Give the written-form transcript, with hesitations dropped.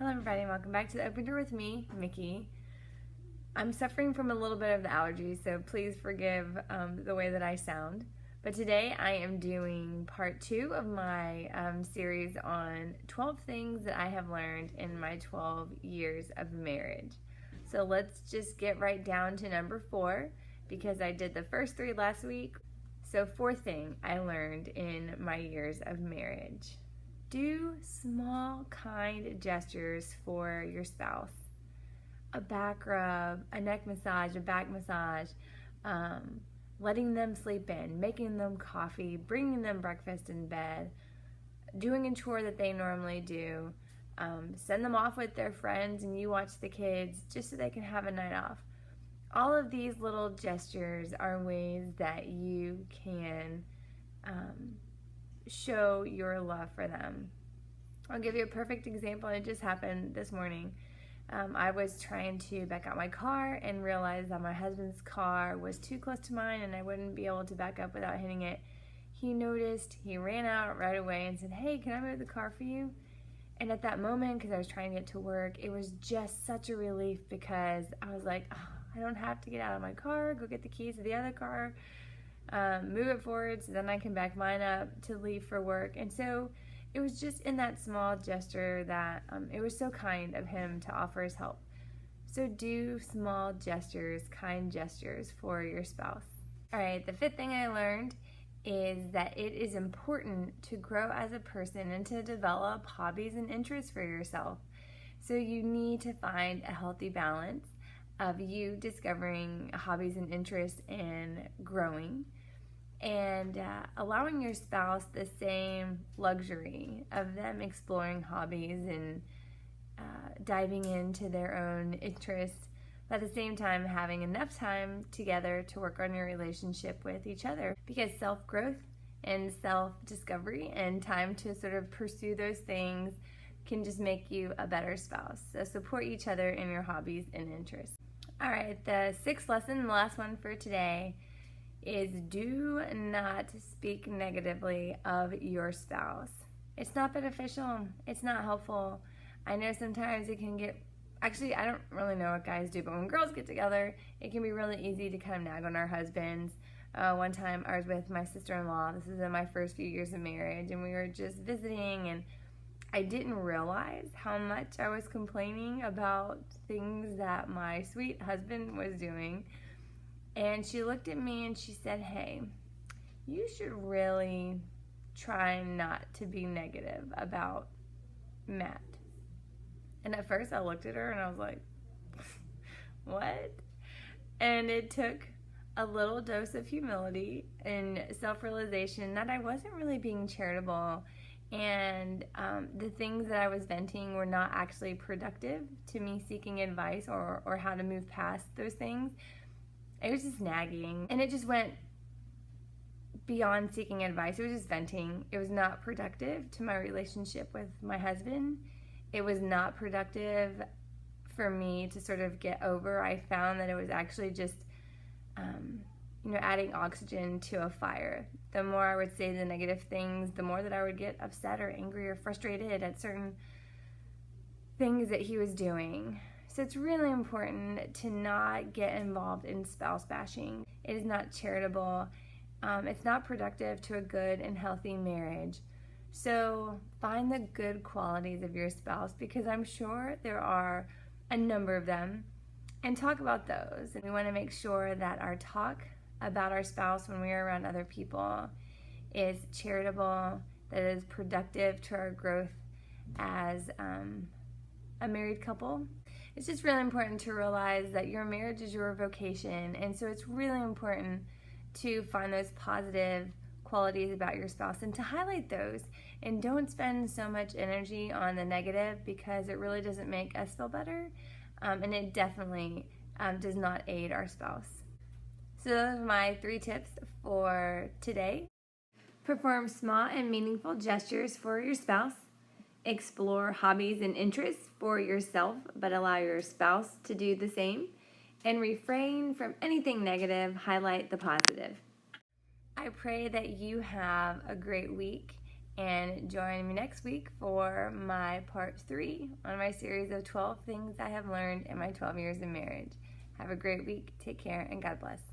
Hello everybody, and welcome back to the Open Door with me, Mickey. I'm suffering from a little bit of the allergies, so please forgive the way that I sound. But today I am doing part 2 of my series on 12 things that I have learned in my 12 years of marriage. So let's just get right down to number 4, because I did the first 3 last week. So fourth thing I learned in my years of marriage. Do small, kind gestures for your spouse. A back rub, a neck massage, a back massage, letting them sleep in, making them coffee, bringing them breakfast in bed, doing a chore that they normally do, send them off with their friends and you watch the kids just so they can have a night off. All of these little gestures are ways that you can show your love for them. I'll give you a perfect example. It just happened this morning. I was trying to back out my car and realized that my husband's car was too close to mine and I wouldn't be able to back up without hitting it. He noticed, he ran out right away and said, "Hey, can I move the car for you?" And at that moment, because I was trying to get to work, it was just such a relief because I was like, oh, I don't have to get out of my car, go get the keys to the other car, move it forward so then I can back mine up to leave for work. And so it was just in that small gesture that it was so kind of him to offer his help. So do small gestures, kind gestures for your spouse. All right, the fifth thing I learned is that it is important to grow as a person and to develop hobbies and interests for yourself. So you need to find a healthy balance of you discovering hobbies and interests and growing, and allowing your spouse the same luxury of them exploring hobbies and diving into their own interests, but at the same time having enough time together to work on your relationship with each other, because self-growth and self-discovery and time to sort of pursue those things can just make you a better spouse. So support each other in your hobbies and interests. All right, the sixth lesson, the last one for today, is do not speak negatively of your spouse. It's not beneficial. It's not helpful. I know sometimes it can get, actually I don't really know what guys do, but when girls get together, it can be really easy to kind of nag on our husbands. One time I was with my sister-in-law. This is in my first few years of marriage, and we were just visiting, and I didn't realize how much I was complaining about things that my sweet husband was doing. And she looked at me and she said, "Hey, you should really try not to be negative about Matt." And at first I looked at her and I was like, what? And it took a little dose of humility and self-realization that I wasn't really being charitable, and the things that I was venting were not actually productive to me seeking advice or how to move past those things. It was just nagging, and it just went beyond seeking advice. It was just venting. It was not productive to my relationship with my husband. It was not productive for me to sort of get over. I found that it was actually just adding oxygen to a fire. The more I would say the negative things, the more that I would get upset or angry or frustrated at certain things that he was doing. So it's really important to not get involved in spouse bashing. It is not charitable. It's not productive to a good and healthy marriage. So find the good qualities of your spouse, because I'm sure there are a number of them, and talk about those. And we want to make sure that our talk about our spouse when we are around other people is charitable, that is productive to our growth as a married couple. It's just really important to realize that your marriage is your vocation, and so it's really important to find those positive qualities about your spouse and to highlight those, and don't spend so much energy on the negative, because it really doesn't make us feel better, and it definitely does not aid our spouse. So those are my 3 tips for today. Perform small and meaningful gestures for your spouse. Explore hobbies and interests for yourself, but allow your spouse to do the same. And refrain from anything negative, highlight the positive. I pray that you have a great week and join me next week for my part 3 on my series of 12 things I have learned in my 12 years of marriage. Have a great week. Take care, and God bless.